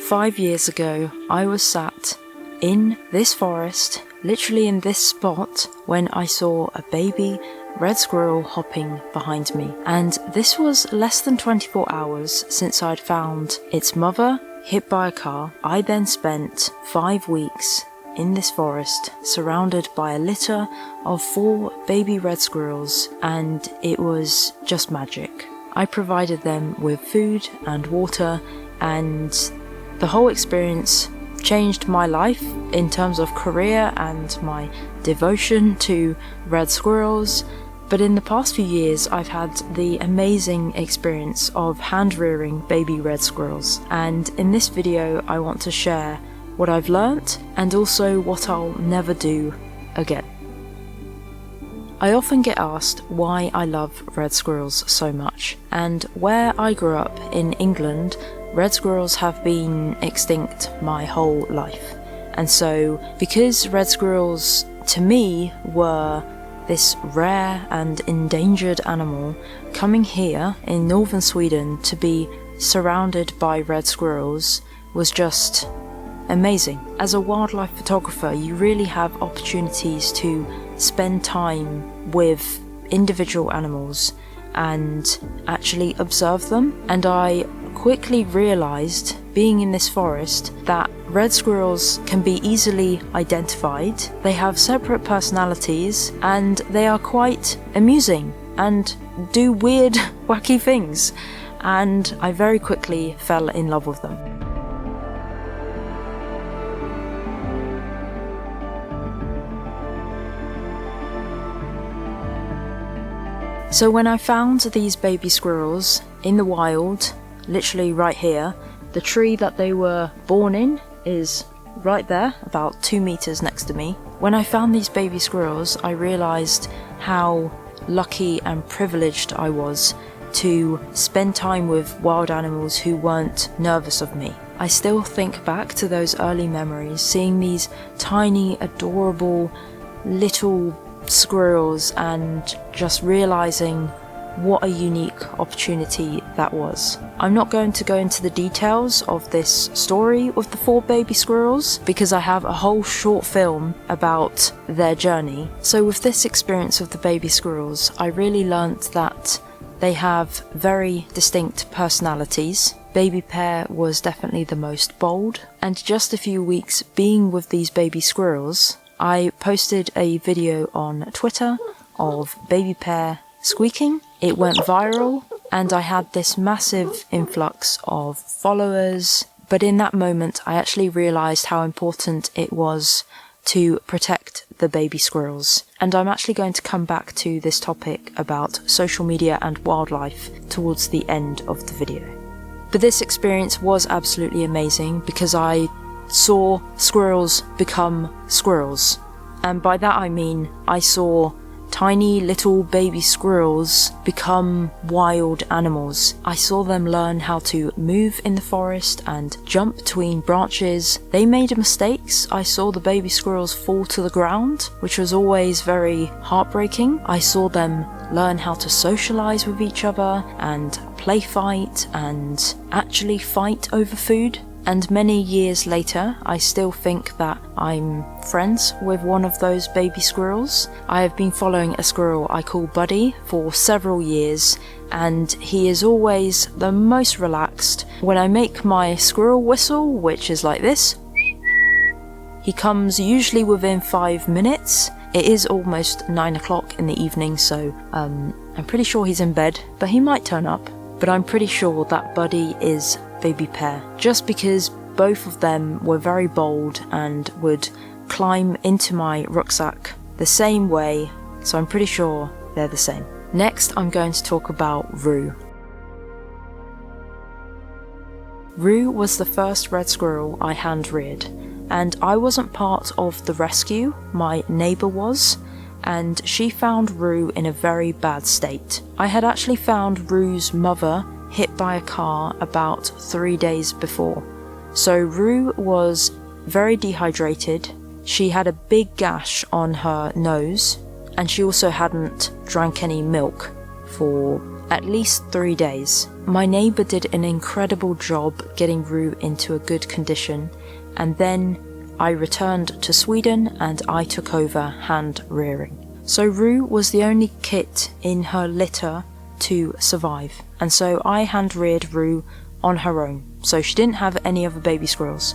5 years ago, I was sat in this forest, literally in this spot, when I saw a baby red squirrel hopping behind me. And this was less than 24 hours since I'd found its mother hit by a car. I then spent 5 weeks in this forest, surrounded by a litter of 4 baby red squirrels, and it was just magic. I provided them with food and water, and the whole experience changed my life in terms of career and my devotion to red squirrels. But in the past few years, I've had the amazing experience of hand-rearing baby red squirrels, and in this video I want to share what I've learnt and also what I'll never do again. I often get asked why I love red squirrels so much, and where I grew up in England, red squirrels have been extinct my whole life. And so, because red squirrels to me were this rare and endangered animal, coming here in northern Sweden to be surrounded by red squirrels was just amazing. As a wildlife photographer, you really have opportunities to spend time with individual animals and actually observe them. And I quickly realized, being in this forest, that red squirrels can be easily identified. They have separate personalities and they are quite amusing and do weird, wacky things. And I very quickly fell in love with them. So when I found these baby squirrels in the wild, literally right here, the tree that they were born in is right there, about 2 meters next to me. When I found these baby squirrels, I realized how lucky and privileged I was to spend time with wild animals who weren't nervous of me. I still think back to those early memories, seeing these tiny, adorable little squirrels and just realizing what a unique opportunity that was. I'm not going to go into the details of this story of the 4 baby squirrels because I have a whole short film about their journey. So with this experience of the baby squirrels, I really learnt that they have very distinct personalities. Baby Pear was definitely the most bold, and just a few weeks being with these baby squirrels, I posted a video on Twitter of Baby Pear squeaking. It went viral and I had this massive influx of followers, but in that moment I actually realised how important it was to protect the baby squirrels. And I'm actually going to come back to this topic about social media and wildlife towards the end of the video. But this experience was absolutely amazing because I saw squirrels become squirrels. And by that I mean I saw tiny little baby squirrels become wild animals. I saw them learn how to move in the forest and jump between branches. They made mistakes. I saw the baby squirrels fall to the ground, which was always very heartbreaking. I saw them learn how to socialize with each other and play fight and actually fight over food. And many years later, I still think that I'm friends with one of those baby squirrels. I have been following a squirrel I call Buddy for several years, and he is always the most relaxed. When I make my squirrel whistle, which is like this, he comes usually within 5 minutes. It is almost 9 o'clock in the evening, so I'm pretty sure he's in bed, but he might turn up. But I'm pretty sure that Buddy is Baby Pear, just because both of them were very bold and would climb into my rucksack the same way, so I'm pretty sure they're the same. Next, I'm going to talk about Rue. Rue was the first red squirrel I hand-reared, and I wasn't part of the rescue, my neighbour was, and she found Rue in a very bad state. I had actually found Rue's mother hit by a car about 3 days before. So Rue was very dehydrated, she had a big gash on her nose, and she also hadn't drank any milk for at least 3 days. My neighbour did an incredible job getting Rue into a good condition, and then I returned to Sweden and I took over hand rearing. So Rue was the only kit in her litter to survive, and so I hand reared Rue on her own, so she didn't have any other baby squirrels.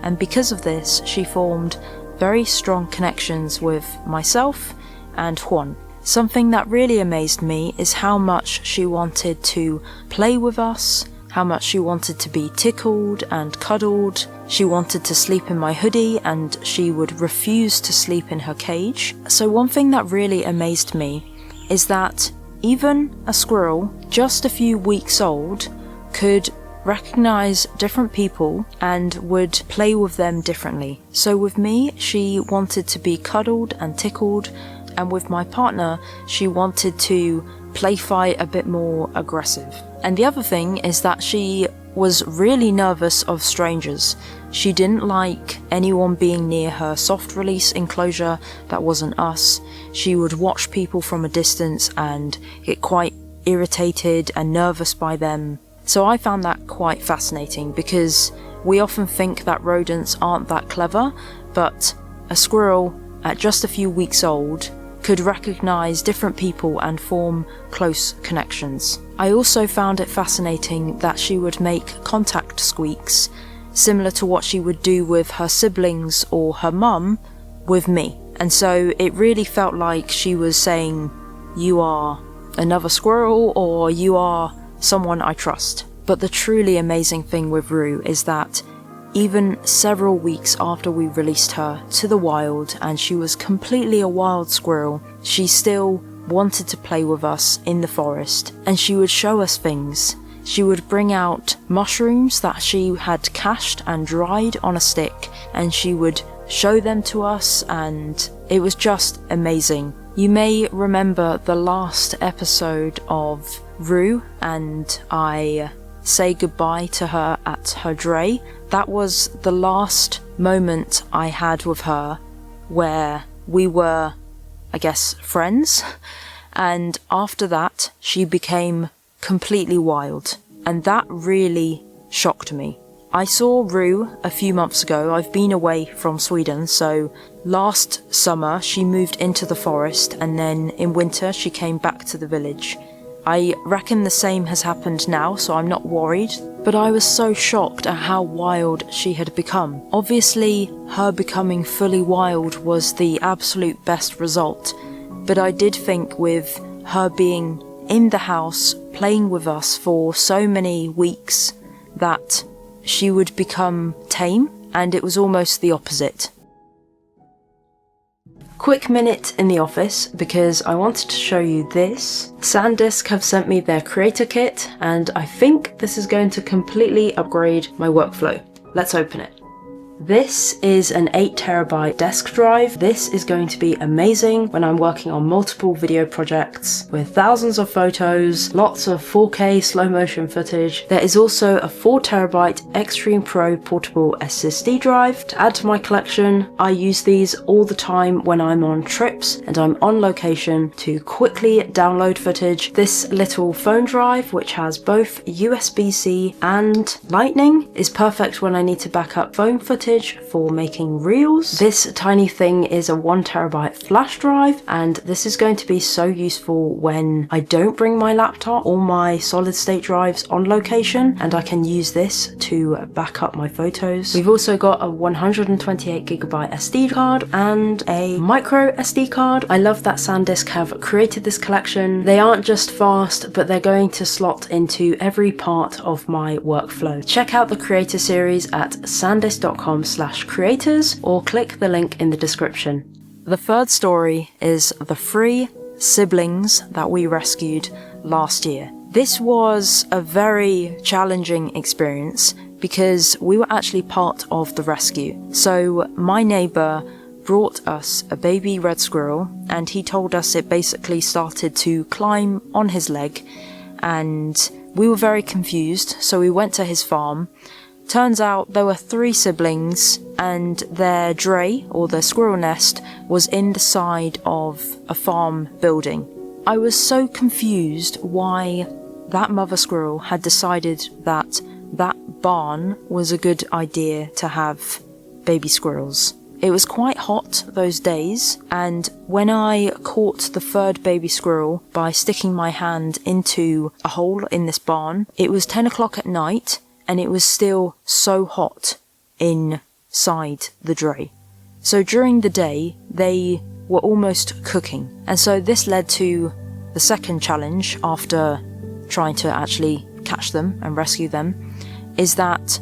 And because of this, she formed very strong connections with myself and Juan. Something that really amazed me is how much she wanted to play with us, how much she wanted to be tickled and cuddled. She wanted to sleep in my hoodie and she would refuse to sleep in her cage. So one thing that really amazed me is that even a squirrel just a few weeks old could recognize different people and would play with them differently. So with me, she wanted to be cuddled and tickled, and with my partner, she wanted to play fight a bit more aggressive. And the other thing is that she was really nervous of strangers. She didn't like anyone being near her soft release enclosure that wasn't us. She would watch people from a distance and get quite irritated and nervous by them. So I found that quite fascinating, because we often think that rodents aren't that clever, but a squirrel at just a few weeks old could recognize different people and form close connections. I also found it fascinating that she would make contact squeaks, similar to what she would do with her siblings or her mum with me. And so it really felt like she was saying, "You are another squirrel," or "You are someone I trust." But the truly amazing thing with Rue is that even several weeks after we released her to the wild and she was completely a wild squirrel, she still wanted to play with us in the forest, and she would show us things. She would bring out mushrooms that she had cached and dried on a stick, and she would show them to us, and it was just amazing. You may remember the last episode of Rue and I say goodbye to her at her dray. That was the last moment I had with her where we were, I guess, friends. And after that, she became completely wild. And that really shocked me. I saw Rue a few months ago. I've been away from Sweden, so last summer she moved into the forest, and then in winter she came back to the village. I reckon the same has happened now, so I'm not worried, but I was so shocked at how wild she had become. Obviously, her becoming fully wild was the absolute best result, but I did think with her being in the house, playing with us for so many weeks, that she would become tame, and it was almost the opposite. Quick minute in the office, because I wanted to show you this. SanDisk have sent me their creator kit, and I think this is going to completely upgrade my workflow. Let's open it. This is an 8TB desk drive. This is going to be amazing when I'm working on multiple video projects with thousands of photos, lots of 4K slow motion footage. There is also a 4TB Extreme Pro portable SSD drive to add to my collection. I use these all the time when I'm on trips and I'm on location to quickly download footage. This little phone drive, which has both USB-C and Lightning, is perfect when I need to back up phone footage for making reels. This tiny thing is a 1TB flash drive, and this is going to be so useful when I don't bring my laptop or my solid state drives on location, and I can use this to back up my photos. We've also got a 128GB SD card and a micro SD card. I love that SanDisk have created this collection. They aren't just fast, but they're going to slot into every part of my workflow. Check out the creator series at sandisk.com/creators or click the link in the description. The third story is the 3 siblings that we rescued last year. This was a very challenging experience because we were actually part of the rescue. So my neighbor brought us a baby red squirrel, and he told us it basically started to climb on his leg, and we were very confused, so we went to his farm. Turns out there were 3 siblings, and their dray, or their squirrel nest, was in the side of a farm building. I was so confused why that mother squirrel had decided that that barn was a good idea to have baby squirrels. It was quite hot those days, and when I caught the third baby squirrel by sticking my hand into a hole in this barn, it was 10 o'clock at night and it was still so hot inside the dray. So during the day, they were almost cooking. And so this led to the second challenge after trying to actually catch them and rescue them, is that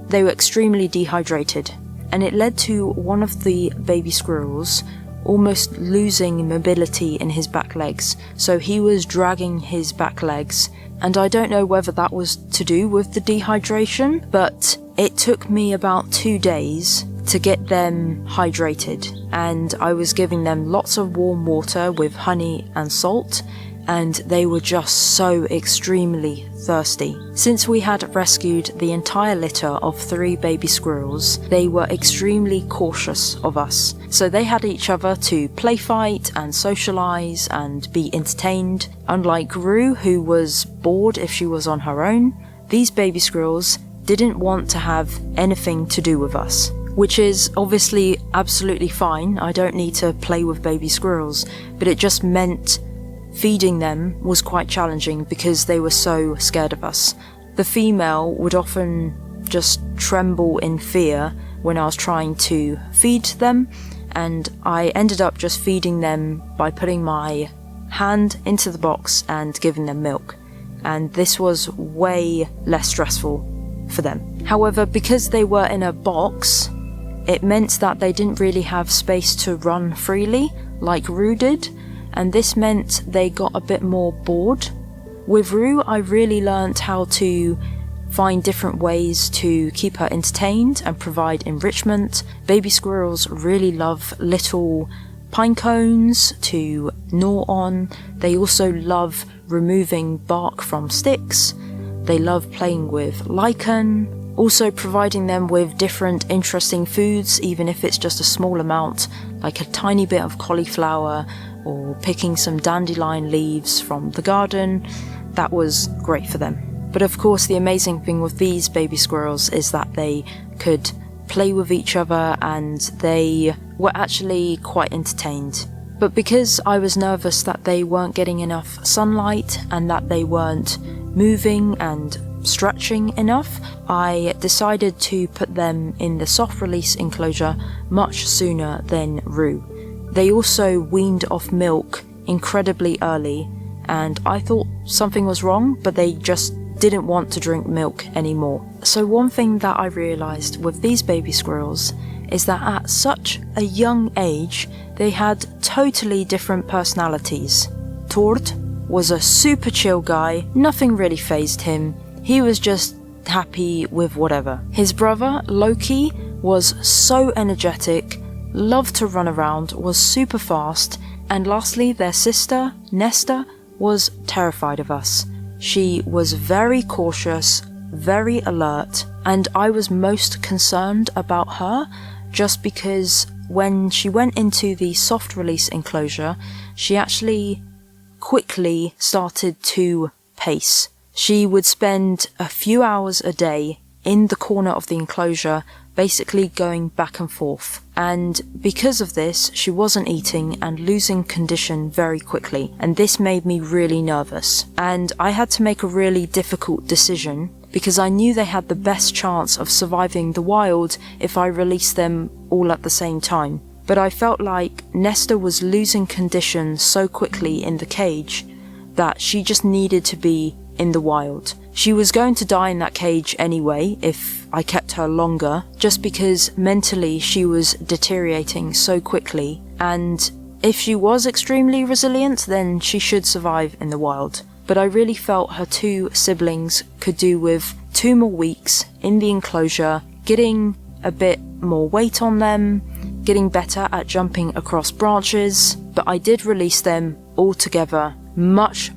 they were extremely dehydrated. And it led to one of the baby squirrels almost losing mobility in his back legs. So he was dragging his back legs, and I don't know whether that was to do with the dehydration, but it took me about 2 days to get them hydrated, and I was giving them lots of warm water with honey and salt, and they were just so extremely thirsty. Since we had rescued the entire litter of 3 baby squirrels, they were extremely cautious of us. So they had each other to play fight and socialize and be entertained. Unlike Rue, who was bored if she was on her own, these baby squirrels didn't want to have anything to do with us. Which is obviously absolutely fine. I don't need to play with baby squirrels, but it just meant feeding them was quite challenging because they were so scared of us. The female would often just tremble in fear when I was trying to feed them, and I ended up just feeding them by putting my hand into the box and giving them milk, and this was way less stressful for them. However, because they were in a box, it meant that they didn't really have space to run freely like Rue did, and this meant they got a bit more bored. With Rue, I really learnt how to find different ways to keep her entertained and provide enrichment. Baby squirrels really love little pine cones to gnaw on. They also love removing bark from sticks. They love playing with lichen. Also providing them with different interesting foods, even if it's just a small amount, like a tiny bit of cauliflower or picking some dandelion leaves from the garden. That was great for them. But of course, the amazing thing with these baby squirrels is that they could play with each other and they were actually quite entertained. But because I was nervous that they weren't getting enough sunlight and that they weren't moving and stretching enough, I decided to put them in the soft release enclosure much sooner than Rue. They also weaned off milk incredibly early, and I thought something was wrong, but they just didn't want to drink milk anymore. So one thing that I realized with these baby squirrels is that at such a young age, they had totally different personalities. Tord was a super chill guy, nothing really fazed him. He was just happy with whatever. His brother, Loki, was so energetic, loved to run around, was super fast, and lastly, their sister, Nesta, was terrified of us. She was very cautious, very alert, and I was most concerned about her just because when she went into the soft release enclosure, she actually quickly started to pace. She would spend a few hours a day in the corner of the enclosure, basically going back and forth. And because of this, she wasn't eating and losing condition very quickly. And this made me really nervous. And I had to make a really difficult decision because I knew they had the best chance of surviving the wild if I released them all at the same time. But I felt like Nesta was losing condition so quickly in the cage that she just needed to be in the wild. She was going to die in that cage anyway if I kept her longer, just because mentally she was deteriorating so quickly, and if she was extremely resilient, then she should survive in the wild. But I really felt her 2 siblings could do with 2 more weeks in the enclosure, getting a bit more weight on them, getting better at jumping across branches, but I did release them all together much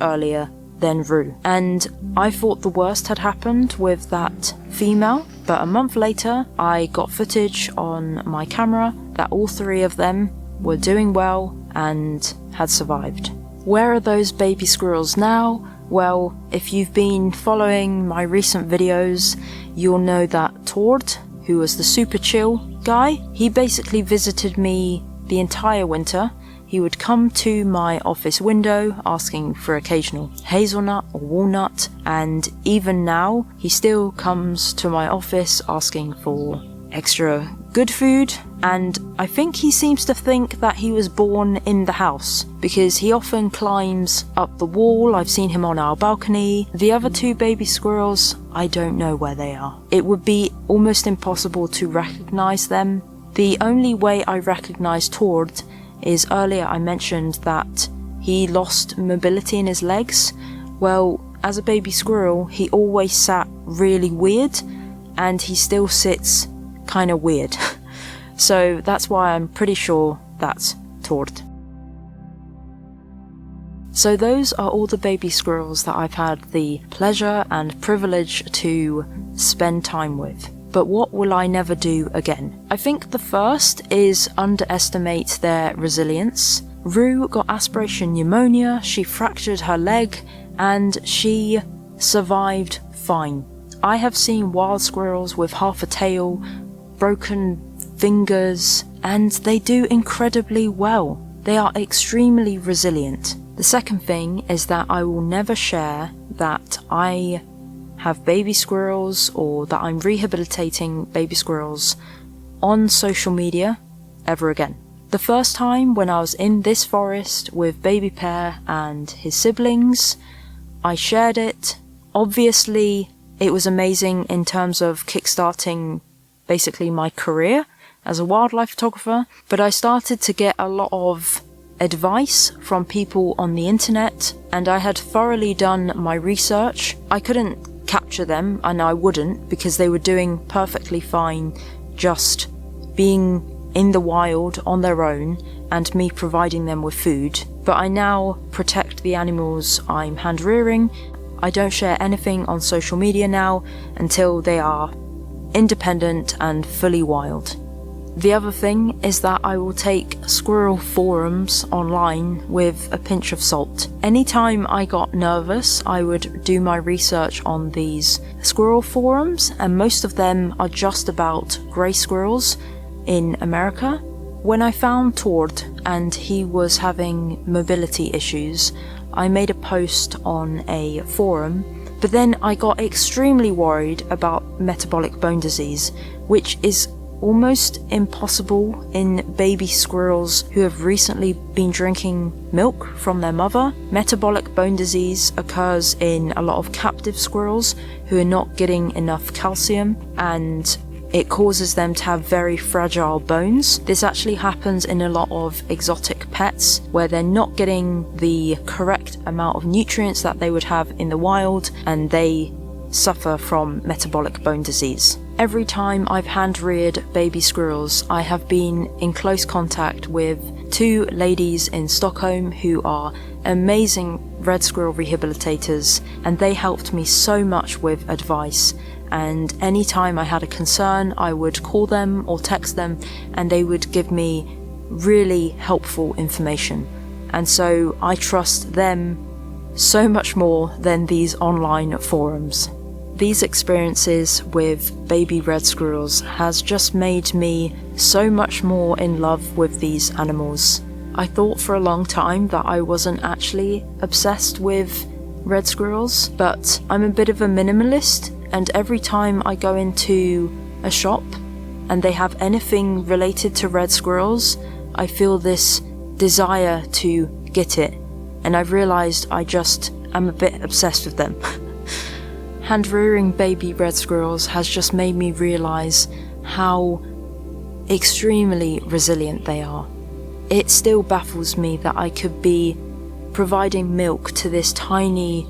earlier than Rue. And I thought the worst had happened with that female, but a month later I got footage on my camera that all 3 of them were doing well and had survived. Where are those baby squirrels now? Well, if you've been following my recent videos, you'll know that Tord, who was the super chill guy, he basically visited me the entire winter. He would come to my office window asking for occasional hazelnut or walnut, and even now he still comes to my office asking for extra good food. And I think he seems to think that he was born in the house, because he often climbs up the wall. I've seen him on our balcony. The other two baby squirrels, I don't know where they are. It would be almost impossible to recognize them. The only way I recognize Tord is earlier I mentioned that he lost mobility in his legs. Well, as a baby squirrel, he always sat really weird, and he still sits kind of weird. So that's why I'm pretty sure that's Tord. So those are all the baby squirrels that I've had the pleasure and privilege to spend time with. But what will I never do again? I think the first is underestimate their resilience. Rue got aspiration pneumonia, she fractured her leg, and she survived fine. I have seen wild squirrels with half a tail, broken fingers, and they do incredibly well. They are extremely resilient. The second thing is that I will never share that I have baby squirrels or that I'm rehabilitating baby squirrels on social media ever again. The first time when I was in this forest with baby Pear and his siblings, I shared it. Obviously, it was amazing in terms of kickstarting basically my career as a wildlife photographer, but I started to get a lot of advice from people on the internet, and I had thoroughly done my research. I couldn't capture them, and I wouldn't, because they were doing perfectly fine just being in the wild on their own and me providing them with food. But I now protect the animals I'm hand rearing. I don't share anything on social media now until they are independent and fully wild. The other thing is that I will take squirrel forums online with a pinch of salt. Anytime I got nervous, I would do my research on these squirrel forums, and most of them are just about grey squirrels in America. When I found Tord and he was having mobility issues, I made a post on a forum, but then I got extremely worried about metabolic bone disease, which is almost impossible in baby squirrels who have recently been drinking milk from their mother. Metabolic bone disease occurs in a lot of captive squirrels who are not getting enough calcium, and it causes them to have very fragile bones. This actually happens in a lot of exotic pets where they're not getting the correct amount of nutrients that they would have in the wild, and they suffer from metabolic bone disease. Every time I've hand-reared baby squirrels, I have been in close contact with two ladies in Stockholm who are amazing red squirrel rehabilitators, and they helped me so much with advice. And anytime I had a concern, I would call them or text them, and they would give me really helpful information. And so I trust them so much more than these online forums. These experiences with baby red squirrels has just made me so much more in love with these animals. I thought for a long time that I wasn't actually obsessed with red squirrels, but I'm a bit of a minimalist, and every time I go into a shop and they have anything related to red squirrels, I feel this desire to get it, and I've realised I just am a bit obsessed with them. Hand-rearing baby red squirrels has just made me realise how extremely resilient they are. It still baffles me that I could be providing milk to this tiny,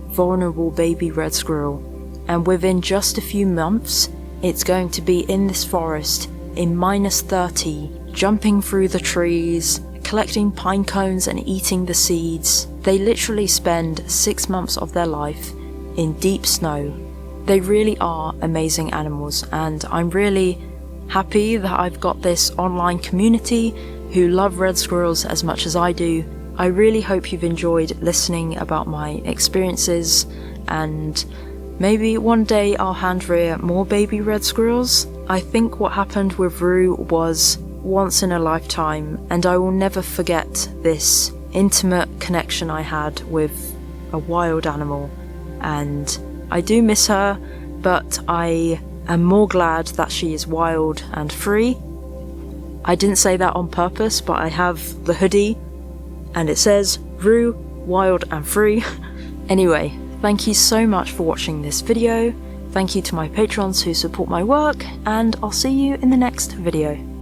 vulnerable baby red squirrel, and within just a few months, it's going to be in this forest in -30, jumping through the trees, collecting pine cones and eating the seeds. They literally spend 6 months of their life in deep snow. They really are amazing animals, and I'm really happy that I've got this online community who love red squirrels as much as I do. I really hope you've enjoyed listening about my experiences, and maybe one day I'll hand rear more baby red squirrels. I think what happened with Rue was once in a lifetime, and I will never forget this intimate connection I had with a wild animal, and I do miss her, but I am more glad that she is wild and free. I didn't say that on purpose, but I have the hoodie and it says Rue, wild and free. Anyway, thank you so much for watching this video. Thank you to my patrons who support my work, and I'll see you in the next video.